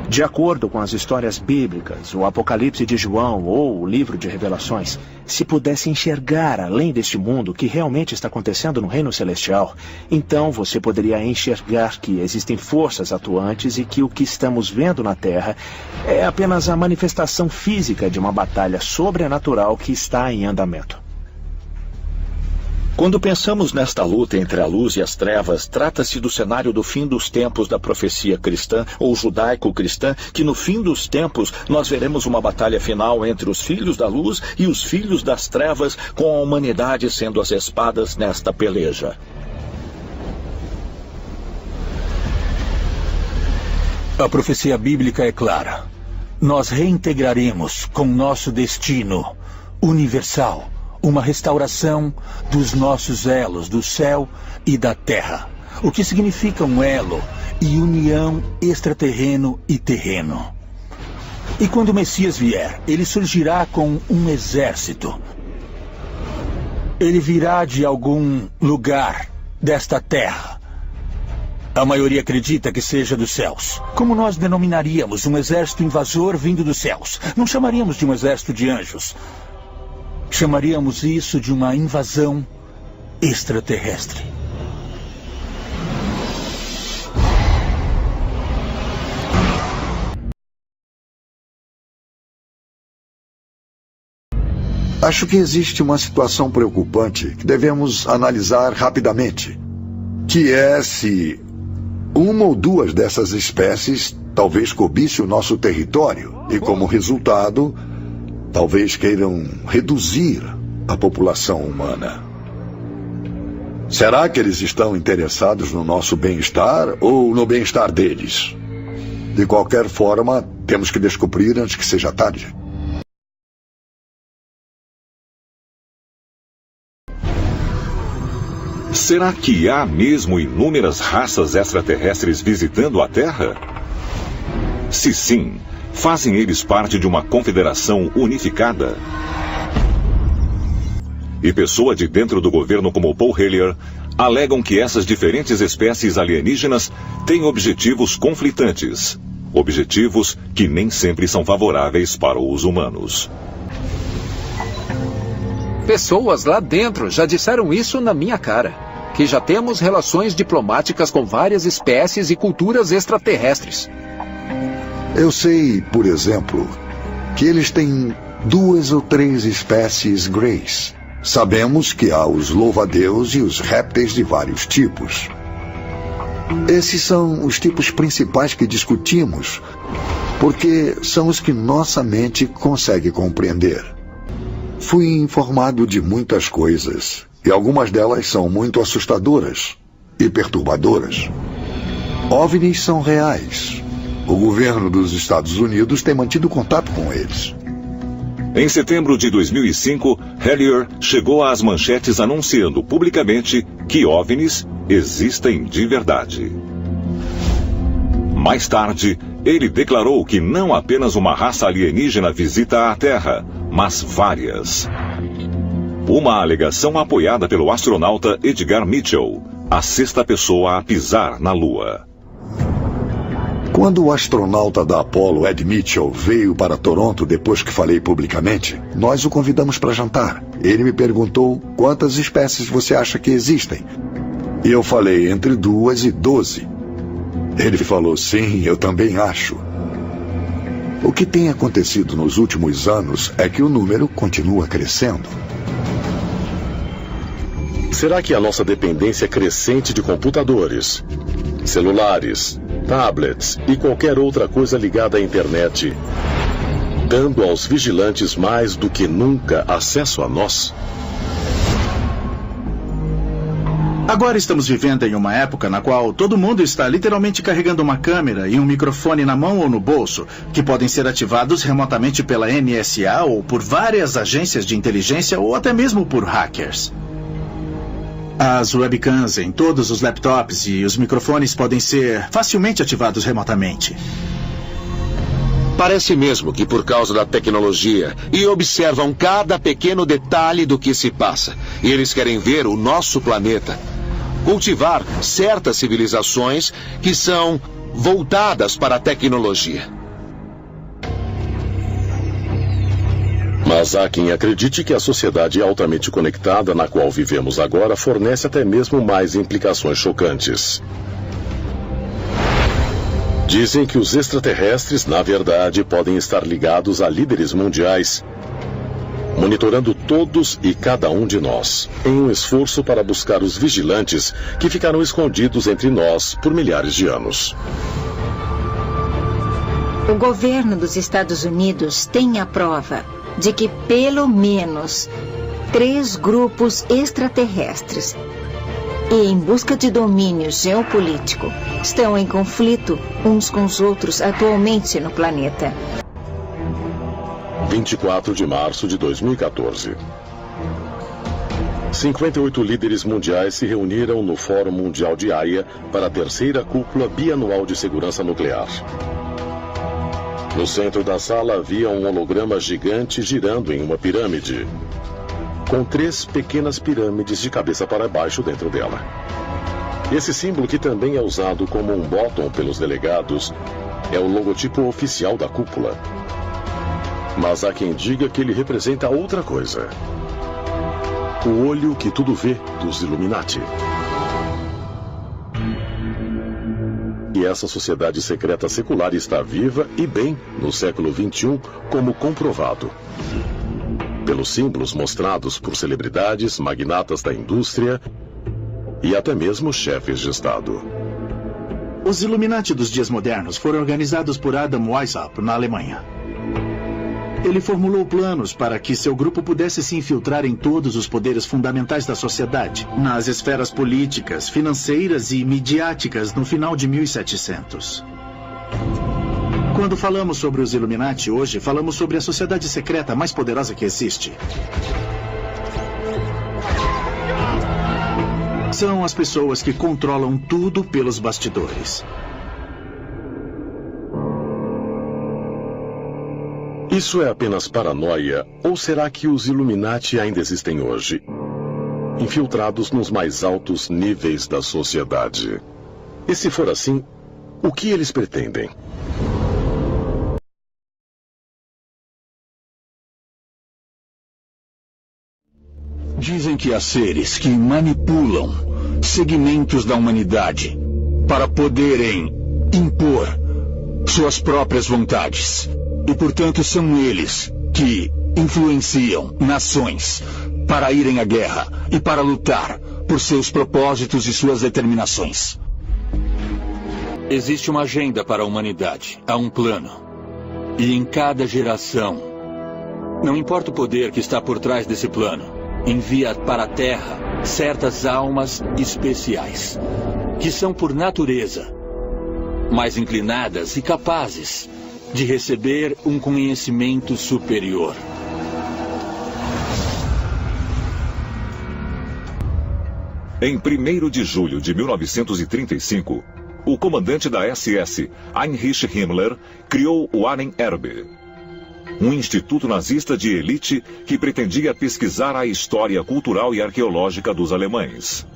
De acordo com as histórias bíblicas, o Apocalipse de João ou o Livro de Revelações, se pudesse enxergar além deste mundo o que realmente está acontecendo no reino celestial, então você poderia enxergar que existem forças atuantes e que o que estamos vendo na Terra é apenas a manifestação física de uma batalha sobrenatural que está em andamento. Quando pensamos nesta luta entre a luz e as trevas, trata-se do cenário do fim dos tempos da profecia cristã ou judaico-cristã, que no fim dos tempos nós veremos uma batalha final entre os filhos da luz e os filhos das trevas, com a humanidade sendo as espadas nesta peleja. A profecia bíblica é clara. Nós reintegraremos com nosso destino universal uma restauração dos nossos elos do céu e da terra. O que significa um elo e união extraterreno e terreno. E quando o Messias vier, ele surgirá com um exército. Ele virá de algum lugar desta terra. A maioria acredita que seja dos céus. Como nós denominaríamos um exército invasor vindo dos céus? Não chamaríamos de um exército de anjos. Chamaríamos isso de uma invasão extraterrestre. Acho que existe uma situação preocupante que devemos analisar rapidamente, que é se uma ou duas dessas espécies talvez cobisse o nosso território e, como resultado, talvez queiram reduzir a população humana. Será que eles estão interessados no nosso bem-estar ou no bem-estar deles? De qualquer forma, temos que descobrir antes que seja tarde. Será que há mesmo inúmeras raças extraterrestres visitando a Terra? Se sim, fazem eles parte de uma confederação unificada? E pessoas de dentro do governo como Paul Hellyer alegam que essas diferentes espécies alienígenas têm objetivos conflitantes. Objetivos que nem sempre são favoráveis para os humanos. Pessoas lá dentro já disseram isso na minha cara. Que já temos relações diplomáticas com várias espécies e culturas extraterrestres. Eu sei, por exemplo, que eles têm 2 ou 3 espécies greys. Sabemos que há os louva-a-Deus e os répteis de vários tipos. Esses são os tipos principais que discutimos, porque são os que nossa mente consegue compreender. Fui informado de muitas coisas, e algumas delas são muito assustadoras e perturbadoras. OVNIs são reais. O governo dos Estados Unidos tem mantido contato com eles. Em setembro de 2005, Hellyer chegou às manchetes anunciando publicamente que OVNIs existem de verdade. Mais tarde, ele declarou que não apenas uma raça alienígena visita a Terra, mas várias. Uma alegação apoiada pelo astronauta Edgar Mitchell, a 6ª pessoa a pisar na Lua. Quando o astronauta da Apollo, Ed Mitchell, veio para Toronto depois que falei publicamente, nós o convidamos para jantar. Ele me perguntou quantas espécies você acha que existem. E eu falei entre 2 e 12. Ele falou, sim, eu também acho. O que tem acontecido nos últimos anos é que o número continua crescendo. Será que a nossa dependência crescente de computadores, celulares, tablets e qualquer outra coisa ligada à internet, dando aos vigilantes mais do que nunca acesso a nós? Agora estamos vivendo em uma época na qual todo mundo está literalmente carregando uma câmera e um microfone na mão ou no bolso, que podem ser ativados remotamente pela NSA ou por várias agências de inteligência ou até mesmo por hackers. As webcams em todos os laptops e os microfones podem ser facilmente ativados remotamente. Parece mesmo que por causa da tecnologia e observam cada pequeno detalhe do que se passa. E eles querem ver o nosso planeta. Cultivar certas civilizações que são voltadas para a tecnologia. Mas há quem acredite que a sociedade altamente conectada na qual vivemos agora fornece até mesmo mais implicações chocantes. Dizem que os extraterrestres, na verdade, podem estar ligados a líderes mundiais, monitorando todos e cada um de nós, em um esforço para buscar os vigilantes que ficaram escondidos entre nós por milhares de anos. O governo dos Estados Unidos tem a prova de que pelo menos 3 grupos extraterrestres e em busca de domínio geopolítico estão em conflito uns com os outros atualmente no planeta. 24 de março de 2014. 58 líderes mundiais se reuniram no Fórum Mundial de Haia para a 3ª cúpula bianual de segurança nuclear. No centro da sala havia um holograma gigante girando em uma pirâmide, com 3 pequenas pirâmides de cabeça para baixo dentro dela. Esse símbolo, que também é usado como um bottom pelos delegados, é o logotipo oficial da cúpula. Mas há quem diga que ele representa outra coisa. O olho que tudo vê dos Illuminati. E essa sociedade secreta secular está viva e bem no século XXI, como comprovado pelos símbolos mostrados por celebridades, magnatas da indústria e até mesmo chefes de Estado. Os Illuminati dos dias modernos foram organizados por Adam Weishaupt, na Alemanha. Ele formulou planos para que seu grupo pudesse se infiltrar em todos os poderes fundamentais da sociedade, nas esferas políticas, financeiras e midiáticas no final de 1700. Quando falamos sobre os Illuminati hoje, falamos sobre a sociedade secreta mais poderosa que existe. São as pessoas que controlam tudo pelos bastidores. Isso é apenas paranoia, ou será que os Illuminati ainda existem hoje, infiltrados nos mais altos níveis da sociedade? E se for assim, o que eles pretendem? Dizem que há seres que manipulam segmentos da humanidade para poderem impor suas próprias vontades. E, portanto, são eles que influenciam nações para irem à guerra e para lutar por seus propósitos e suas determinações. Existe uma agenda para a humanidade, há um plano. E em cada geração, não importa o poder que está por trás desse plano, envia para a Terra certas almas especiais, que são por natureza mais inclinadas e capazes de receber um conhecimento superior. Em 1º de julho de 1935, o comandante da SS, Heinrich Himmler, criou o Ahnenerbe, um instituto nazista de elite que pretendia pesquisar a história cultural e arqueológica dos alemães.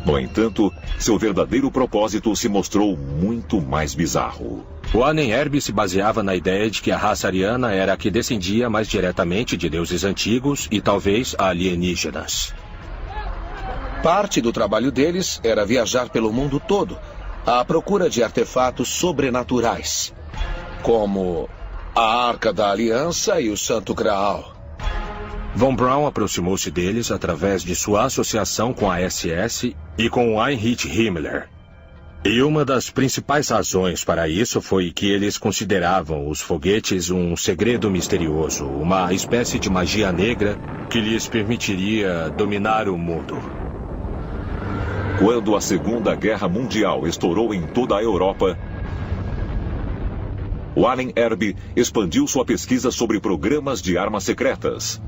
No entanto, seu verdadeiro propósito se mostrou muito mais bizarro. O Ahnenerbe se baseava na ideia de que a raça ariana era a que descendia mais diretamente de deuses antigos e talvez alienígenas. Parte do trabalho deles era viajar pelo mundo todo, à procura de artefatos sobrenaturais, como a Arca da Aliança e o Santo Graal. Von Braun aproximou-se deles através de sua associação com a SS e com Heinrich Himmler. E uma das principais razões para isso foi que eles consideravam os foguetes um segredo misterioso, uma espécie de magia negra que lhes permitiria dominar o mundo. Quando a Segunda Guerra Mundial estourou em toda a Europa, o Ahnenerbe expandiu sua pesquisa sobre programas de armas secretas.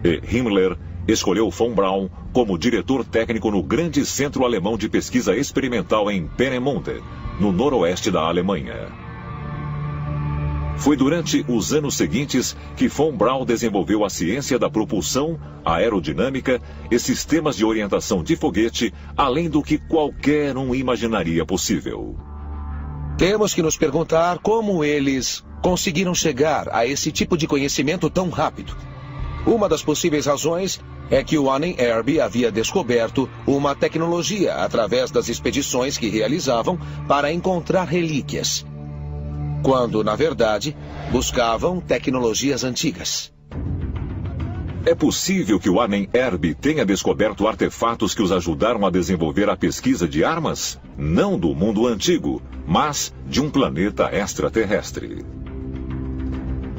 E Himmler escolheu von Braun como diretor técnico no grande centro alemão de pesquisa experimental em Peenemünde, no noroeste da Alemanha. Foi durante os anos seguintes que von Braun desenvolveu a ciência da propulsão, a aerodinâmica e sistemas de orientação de foguete, além do que qualquer um imaginaria possível. Temos que nos perguntar como eles conseguiram chegar a esse tipo de conhecimento tão rápido. Uma das possíveis razões é que o Arne Erbe havia descoberto uma tecnologia através das expedições que realizavam para encontrar relíquias, quando, na verdade, buscavam tecnologias antigas. É possível que o Arne Erbe tenha descoberto artefatos que os ajudaram a desenvolver a pesquisa de armas? Não do mundo antigo, mas de um planeta extraterrestre.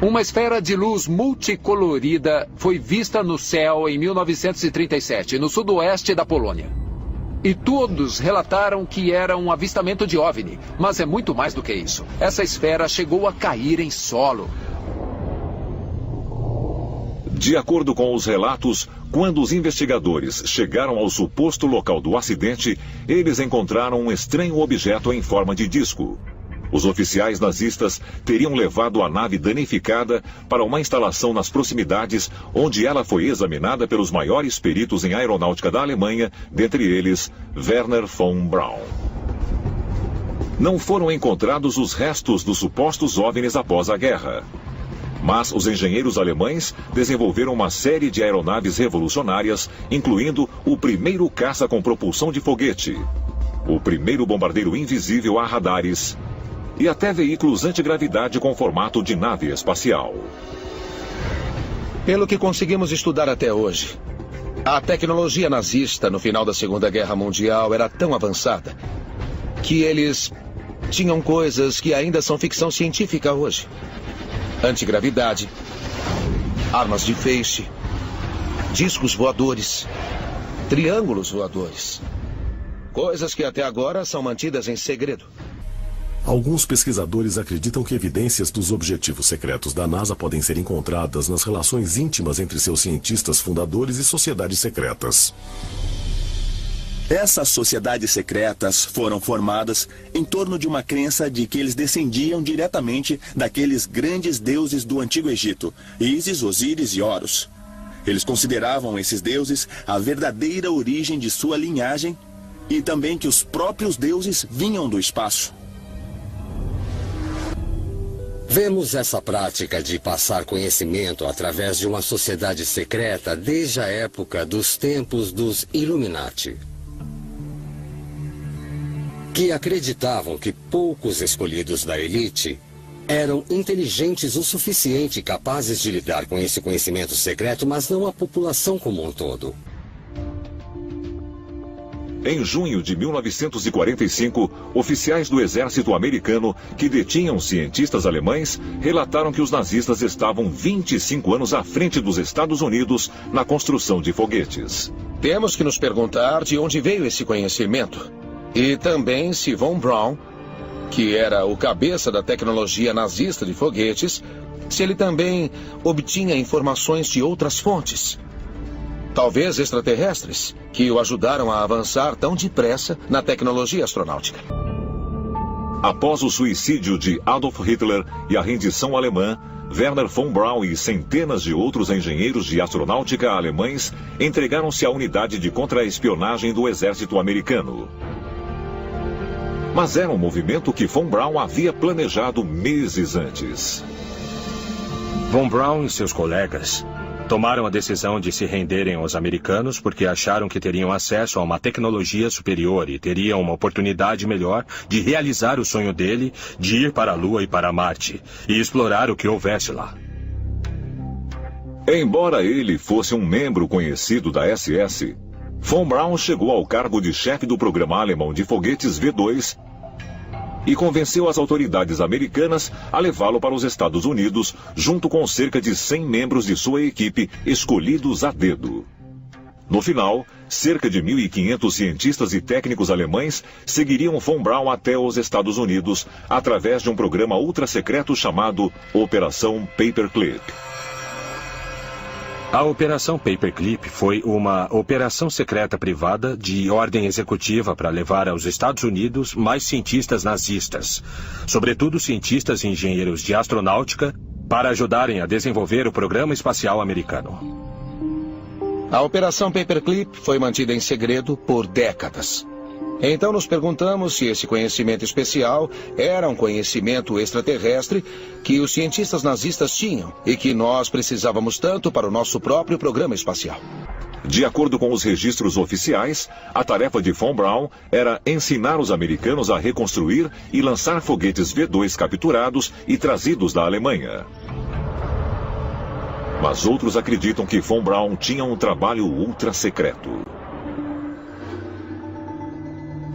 Uma esfera de luz multicolorida foi vista no céu em 1937, no sudoeste da Polônia. E todos relataram que era um avistamento de OVNI, mas é muito mais do que isso. Essa esfera chegou a cair em solo. De acordo com os relatos, quando os investigadores chegaram ao suposto local do acidente, eles encontraram um estranho objeto em forma de disco. Os oficiais nazistas teriam levado a nave danificada para uma instalação nas proximidades, onde ela foi examinada pelos maiores peritos em aeronáutica da Alemanha, dentre eles Werner von Braun. Não foram encontrados os restos dos supostos OVNIs após a guerra. Mas os engenheiros alemães desenvolveram uma série de aeronaves revolucionárias, incluindo o primeiro caça com propulsão de foguete, o primeiro bombardeiro invisível a radares e até veículos antigravidade com formato de nave espacial. Pelo que conseguimos estudar até hoje, a tecnologia nazista no final da Segunda Guerra Mundial era tão avançada que eles tinham coisas que ainda são ficção científica hoje. Antigravidade, armas de feixe, discos voadores, triângulos voadores. Coisas que até agora são mantidas em segredo. Alguns pesquisadores acreditam que evidências dos objetivos secretos da NASA podem ser encontradas nas relações íntimas entre seus cientistas fundadores e sociedades secretas. Essas sociedades secretas foram formadas em torno de uma crença de que eles descendiam diretamente daqueles grandes deuses do Antigo Egito, Ísis, Osíris e Horus. Eles consideravam esses deuses a verdadeira origem de sua linhagem e também que os próprios deuses vinham do espaço. Vemos essa prática de passar conhecimento através de uma sociedade secreta desde a época dos tempos dos Illuminati, que acreditavam que poucos escolhidos da elite eram inteligentes o suficiente e capazes de lidar com esse conhecimento secreto, mas não a população como um todo. Em junho de 1945, oficiais do exército americano que detinham cientistas alemães relataram que os nazistas estavam 25 anos à frente dos Estados Unidos na construção de foguetes. Temos que nos perguntar de onde veio esse conhecimento. E também se von Braun, que era o cabeça da tecnologia nazista de foguetes, se ele também obtinha informações de outras fontes. Talvez extraterrestres, que o ajudaram a avançar tão depressa na tecnologia astronáutica. Após o suicídio de Adolf Hitler e a rendição alemã, Werner von Braun e centenas de outros engenheiros de astronáutica alemães entregaram-se à unidade de contra-espionagem do exército americano. Mas era um movimento que von Braun havia planejado meses antes. Von Braun e seus colegas tomaram a decisão de se renderem aos americanos porque acharam que teriam acesso a uma tecnologia superior e teriam uma oportunidade melhor de realizar o sonho dele de ir para a Lua e para Marte e explorar o que houvesse lá. Embora ele fosse um membro conhecido da SS, von Braun chegou ao cargo de chefe do programa alemão de foguetes V2 e convenceu as autoridades americanas a levá-lo para os Estados Unidos, junto com cerca de 100 membros de sua equipe, escolhidos a dedo. No final, cerca de 1.500 cientistas e técnicos alemães seguiriam von Braun até os Estados Unidos, através de um programa ultra-secreto chamado Operação Paperclip. A Operação Paperclip foi uma operação secreta privada de ordem executiva para levar aos Estados Unidos mais cientistas nazistas, sobretudo cientistas e engenheiros de astronáutica, para ajudarem a desenvolver o programa espacial americano. A Operação Paperclip foi mantida em segredo por décadas. Então nos perguntamos se esse conhecimento especial era um conhecimento extraterrestre que os cientistas nazistas tinham e que nós precisávamos tanto para o nosso próprio programa espacial. De acordo com os registros oficiais, a tarefa de Von Braun era ensinar os americanos a reconstruir e lançar foguetes V2 capturados e trazidos da Alemanha. Mas outros acreditam que Von Braun tinha um trabalho ultra secreto.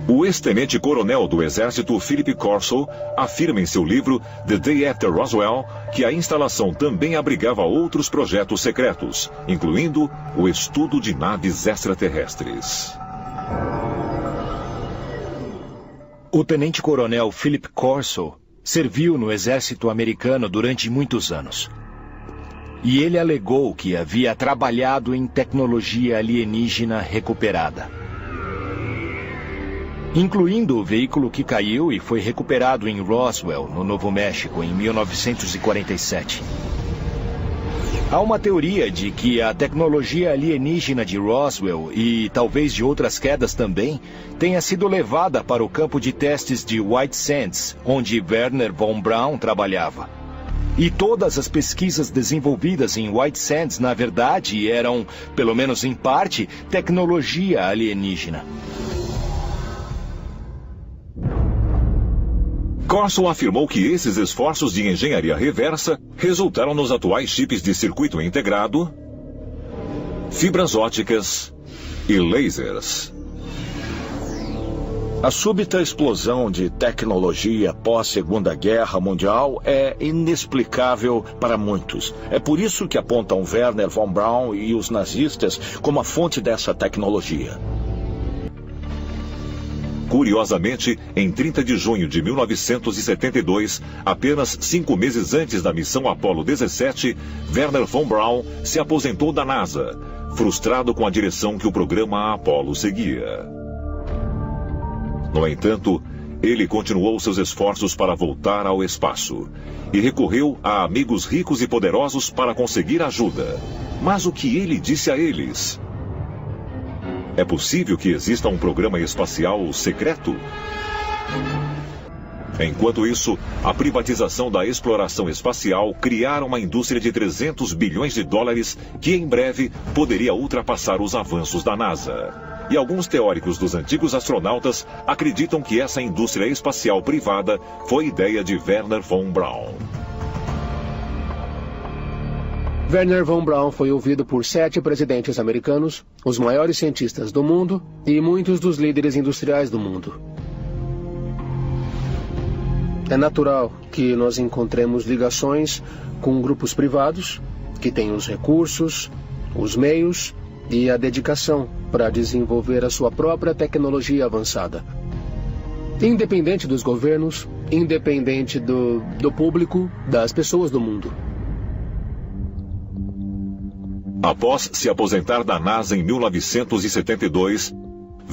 O ex-tenente-coronel do Exército Philip Corso afirma em seu livro The Day After Roswell que a instalação também abrigava outros projetos secretos, incluindo o estudo de naves extraterrestres. O tenente-coronel Philip Corso serviu no Exército americano durante muitos anos. E ele alegou que havia trabalhado em tecnologia alienígena recuperada, incluindo o veículo que caiu e foi recuperado em Roswell, no Novo México, em 1947. Há uma teoria de que a tecnologia alienígena de Roswell, e talvez de outras quedas também, tenha sido levada para o campo de testes de White Sands, onde Wernher von Braun trabalhava. E todas as pesquisas desenvolvidas em White Sands, na verdade, eram, pelo menos em parte, tecnologia alienígena. Corso afirmou que esses esforços de engenharia reversa resultaram nos atuais chips de circuito integrado, fibras ópticas e lasers. A súbita explosão de tecnologia pós-Segunda Guerra Mundial é inexplicável para muitos. É por isso que apontam Wernher von Braun e os nazistas como a fonte dessa tecnologia. Curiosamente, em 30 de junho de 1972, apenas 5 meses antes da missão Apollo 17, Wernher von Braun se aposentou da NASA, frustrado com a direção que o programa Apollo seguia. No entanto, ele continuou seus esforços para voltar ao espaço e recorreu a amigos ricos e poderosos para conseguir ajuda. Mas o que ele disse a eles? É possível que exista um programa espacial secreto? Enquanto isso, a privatização da exploração espacial criara uma indústria de 300 bilhões de dólares que em breve poderia ultrapassar os avanços da NASA. E alguns teóricos dos antigos astronautas acreditam que essa indústria espacial privada foi ideia de Wernher von Braun. Wernher von Braun foi ouvido por 7 presidentes americanos, os maiores cientistas do mundo e muitos dos líderes industriais do mundo. É natural que nós encontremos ligações com grupos privados que têm os recursos, os meios e a dedicação para desenvolver a sua própria tecnologia avançada. Independente dos governos, independente do público, das pessoas do mundo. Após se aposentar da NASA em 1972,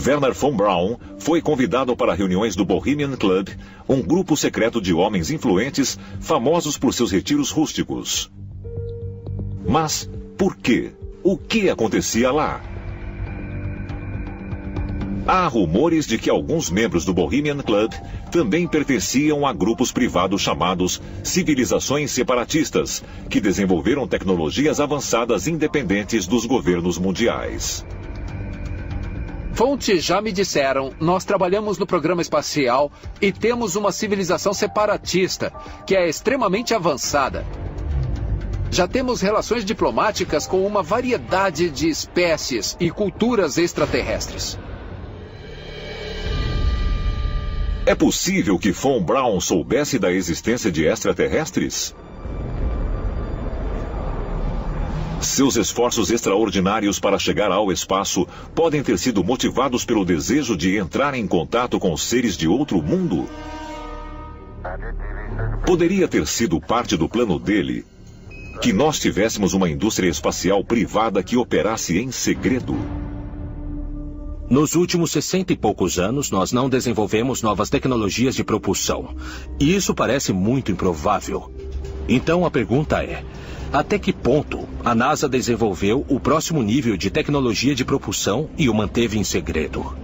Wernher von Braun foi convidado para reuniões do Bohemian Club, um grupo secreto de homens influentes, famosos por seus retiros rústicos. Mas por quê? O que acontecia lá? Há rumores de que alguns membros do Bohemian Club também pertenciam a grupos privados chamados civilizações separatistas, que desenvolveram tecnologias avançadas independentes dos governos mundiais. Fontes já me disseram, nós trabalhamos no programa espacial e temos uma civilização separatista, que é extremamente avançada. Já temos relações diplomáticas com uma variedade de espécies e culturas extraterrestres. É possível que von Braun soubesse da existência de extraterrestres? Seus esforços extraordinários para chegar ao espaço podem ter sido motivados pelo desejo de entrar em contato com seres de outro mundo? Poderia ter sido parte do plano dele que nós tivéssemos uma indústria espacial privada que operasse em segredo? Nos últimos 60 e poucos anos, nós não desenvolvemos novas tecnologias de propulsão. E isso parece muito improvável. Então a pergunta é, até que ponto a NASA desenvolveu o próximo nível de tecnologia de propulsão e o manteve em segredo?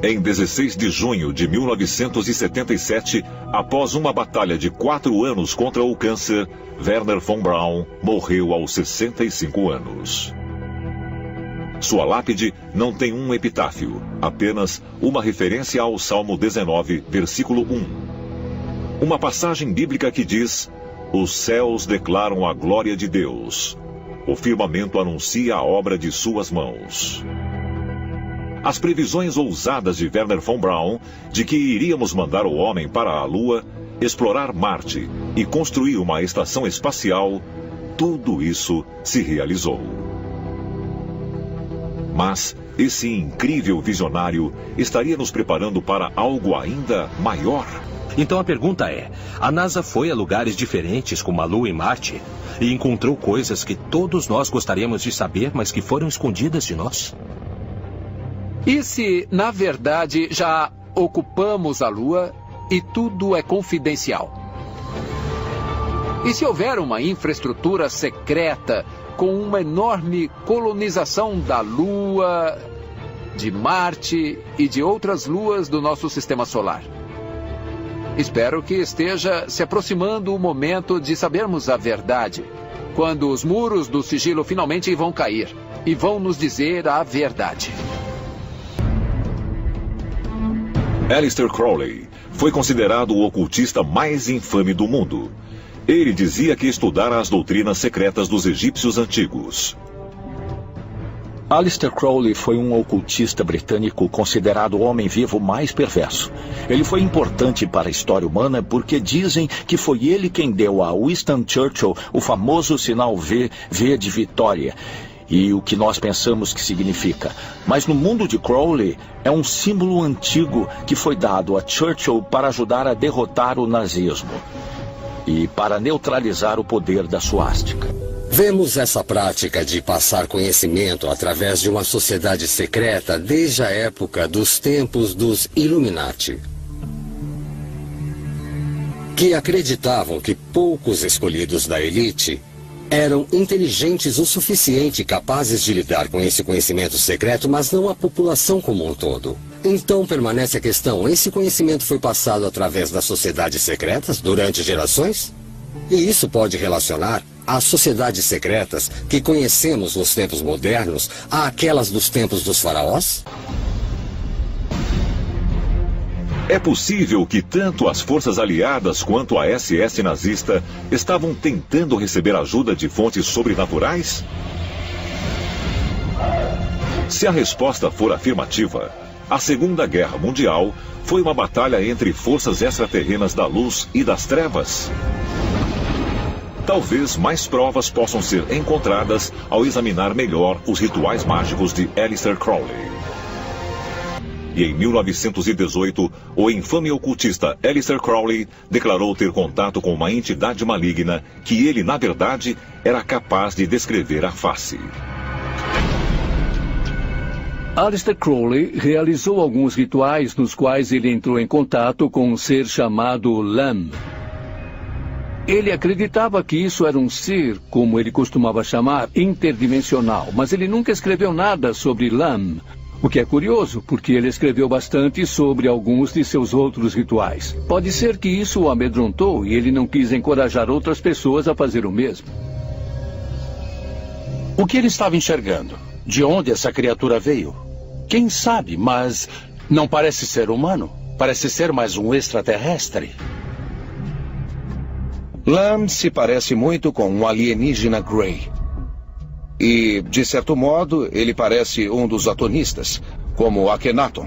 Em 16 de junho de 1977, após uma batalha de 4 anos contra o câncer, Wernher von Braun morreu aos 65 anos. Sua lápide não tem um epitáfio, apenas uma referência ao Salmo 19, versículo 1. Uma passagem bíblica que diz: "Os céus declaram a glória de Deus. O firmamento anuncia a obra de suas mãos." As previsões ousadas de Wernher von Braun de que iríamos mandar o homem para a Lua, explorar Marte e construir uma estação espacial, tudo isso se realizou. Mas esse incrível visionário estaria nos preparando para algo ainda maior? Então a pergunta é, a NASA foi a lugares diferentes como a Lua e Marte e encontrou coisas que todos nós gostaríamos de saber, mas que foram escondidas de nós? E se, na verdade, já ocupamos a Lua e tudo é confidencial? E se houver uma infraestrutura secreta com uma enorme colonização da Lua, de Marte e de outras luas do nosso sistema solar? Espero que esteja se aproximando o momento de sabermos a verdade, quando os muros do sigilo finalmente vão cair e vão nos dizer a verdade. Aleister Crowley foi considerado o ocultista mais infame do mundo. Ele dizia que estudara as doutrinas secretas dos egípcios antigos. Aleister Crowley foi um ocultista britânico considerado o homem vivo mais perverso. Ele foi importante para a história humana porque dizem que foi ele quem deu a Winston Churchill o famoso sinal V de vitória, e o que nós pensamos que significa. Mas no mundo de Crowley, é um símbolo antigo que foi dado a Churchill para ajudar a derrotar o nazismo e para neutralizar o poder da suástica. Vemos essa prática de passar conhecimento através de uma sociedade secreta desde a época dos tempos dos Illuminati, que acreditavam que poucos escolhidos da elite eram inteligentes o suficiente capazes de lidar com esse conhecimento secreto, mas não a população como um todo. Então permanece a questão, esse conhecimento foi passado através das sociedades secretas durante gerações? E isso pode relacionar as sociedades secretas que conhecemos nos tempos modernos àquelas dos tempos dos faraós? É possível que tanto as forças aliadas quanto a SS nazista estavam tentando receber ajuda de fontes sobrenaturais? Se a resposta for afirmativa, a Segunda Guerra Mundial foi uma batalha entre forças extraterrenas da luz e das trevas. Talvez mais provas possam ser encontradas ao examinar melhor os rituais mágicos de Aleister Crowley. E em 1918, o infame ocultista Aleister Crowley declarou ter contato com uma entidade maligna que ele, na verdade, era capaz de descrever à face. Aleister Crowley realizou alguns rituais nos quais ele entrou em contato com um ser chamado Lam. Ele acreditava que isso era um ser, como ele costumava chamar, interdimensional, mas ele nunca escreveu nada sobre Lam. O que é curioso, porque ele escreveu bastante sobre alguns de seus outros rituais. Pode ser que isso o amedrontou e ele não quis encorajar outras pessoas a fazer o mesmo. O que ele estava enxergando? De onde essa criatura veio? Quem sabe, mas não parece ser humano. Parece ser mais um extraterrestre. Lam se parece muito com um alienígena Grey. E, de certo modo, ele parece um dos atonistas, como Akhenaton,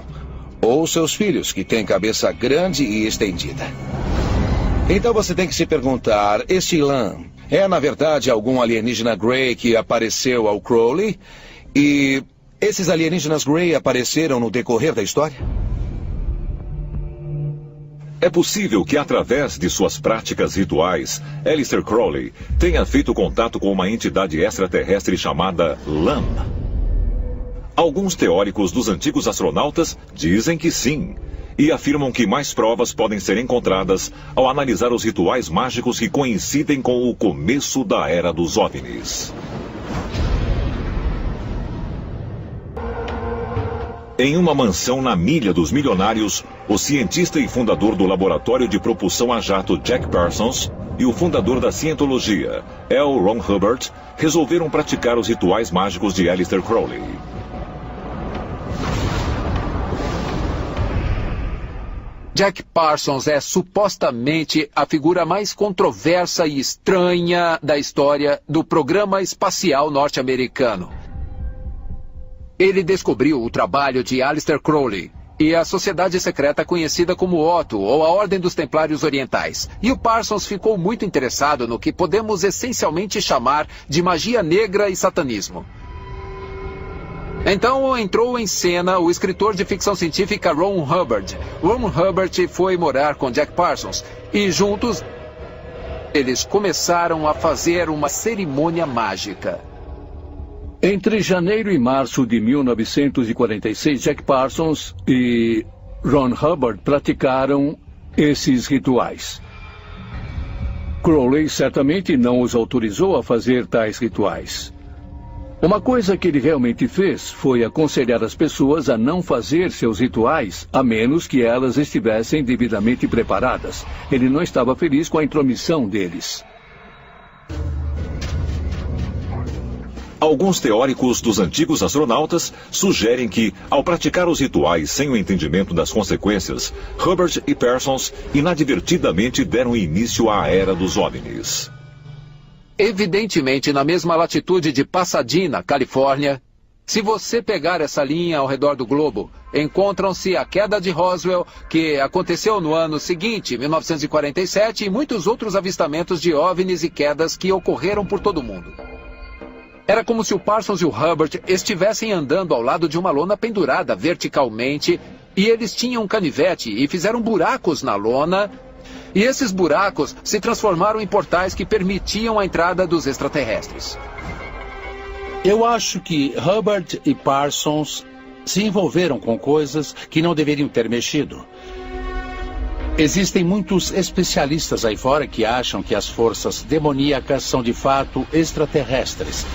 ou seus filhos, que têm cabeça grande e estendida. Então você tem que se perguntar, este Lam é, na verdade, algum alienígena Grey que apareceu ao Crowley? E esses alienígenas Grey apareceram no decorrer da história? É possível que, através de suas práticas rituais, Aleister Crowley tenha feito contato com uma entidade extraterrestre chamada Lam. Alguns teóricos dos antigos astronautas dizem que sim, e afirmam que mais provas podem ser encontradas ao analisar os rituais mágicos que coincidem com o começo da Era dos OVNIs. Em uma mansão na Milha dos Milionários, o cientista e fundador do laboratório de propulsão a jato Jack Parsons e o fundador da cientologia, L. Ron Hubbard, resolveram praticar os rituais mágicos de Aleister Crowley. Jack Parsons é supostamente a figura mais controversa e estranha da história do programa espacial norte-americano. Ele descobriu o trabalho de Aleister Crowley e a sociedade secreta conhecida como Otto, ou a Ordem dos Templários Orientais. E o Parsons ficou muito interessado no que podemos essencialmente chamar de magia negra e satanismo. Então entrou em cena o escritor de ficção científica Ron Hubbard. Ron Hubbard foi morar com Jack Parsons e juntos eles começaram a fazer uma cerimônia mágica. Entre janeiro e março de 1946, Jack Parsons e Ron Hubbard praticaram esses rituais. Crowley certamente não os autorizou a fazer tais rituais. Uma coisa que ele realmente fez foi aconselhar as pessoas a não fazer seus rituais, a menos que elas estivessem devidamente preparadas. Ele não estava feliz com a intromissão deles. Alguns teóricos dos antigos astronautas sugerem que, ao praticar os rituais sem o entendimento das consequências, Hubbard e Parsons inadvertidamente deram início à Era dos OVNIs. Evidentemente, na mesma latitude de Pasadena, Califórnia, se você pegar essa linha ao redor do globo, encontram-se a queda de Roswell, que aconteceu no ano seguinte, 1947, e muitos outros avistamentos de OVNIs e quedas que ocorreram por todo o mundo. Era como se o Parsons e o Hubbard estivessem andando ao lado de uma lona pendurada verticalmente, e eles tinham um canivete e fizeram buracos na lona. E esses buracos se transformaram em portais que permitiam a entrada dos extraterrestres. Eu acho que Hubbard e Parsons se envolveram com coisas que não deveriam ter mexido. Existem muitos especialistas aí fora que acham que as forças demoníacas são de fato extraterrestres.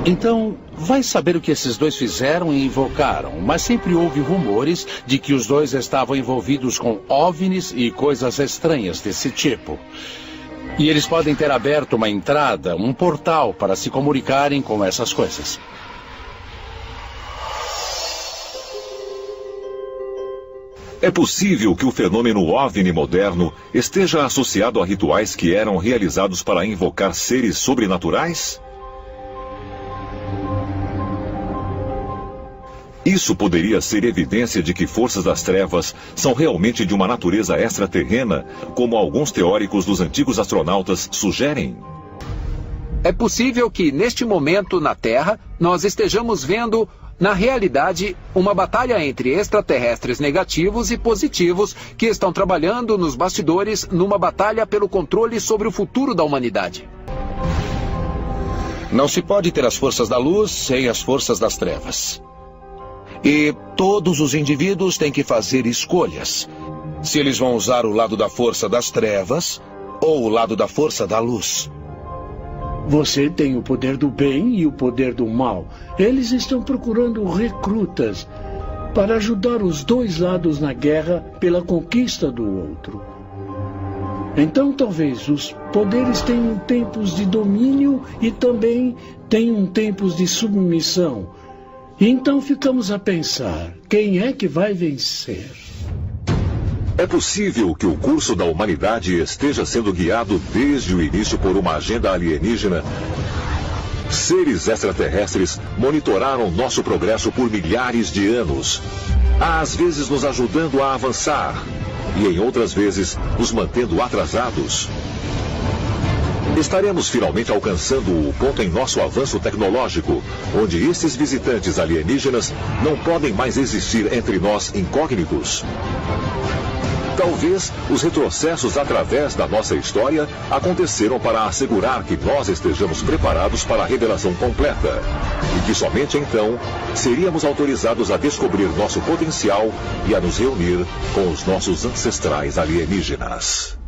Então, vai saber o que esses dois fizeram e invocaram, mas sempre houve rumores de que os dois estavam envolvidos com OVNIs e coisas estranhas desse tipo. E eles podem ter aberto uma entrada, um portal para se comunicarem com essas coisas. É possível que o fenômeno OVNI moderno esteja associado a rituais que eram realizados para invocar seres sobrenaturais? Isso poderia ser evidência de que forças das trevas são realmente de uma natureza extraterrena, como alguns teóricos dos antigos astronautas sugerem? É possível que, neste momento na Terra, nós estejamos vendo, na realidade, uma batalha entre extraterrestres negativos e positivos que estão trabalhando nos bastidores numa batalha pelo controle sobre o futuro da humanidade. Não se pode ter as forças da luz sem as forças das trevas. E todos os indivíduos têm que fazer escolhas. Se eles vão usar o lado da força das trevas ou o lado da força da luz. Você tem o poder do bem e o poder do mal. Eles estão procurando recrutas para ajudar os dois lados na guerra pela conquista do outro. Então talvez os poderes tenham tempos de domínio e também tenham tempos de submissão. Então ficamos a pensar, quem é que vai vencer? É possível que o curso da humanidade esteja sendo guiado desde o início por uma agenda alienígena. Seres extraterrestres monitoraram nosso progresso por milhares de anos, às vezes nos ajudando a avançar e em outras vezes nos mantendo atrasados. Estaremos finalmente alcançando o ponto em nosso avanço tecnológico, onde esses visitantes alienígenas não podem mais existir entre nós incógnitos. Talvez os retrocessos através da nossa história aconteceram para assegurar que nós estejamos preparados para a revelação completa, e que somente então seríamos autorizados a descobrir nosso potencial e a nos reunir com os nossos ancestrais alienígenas.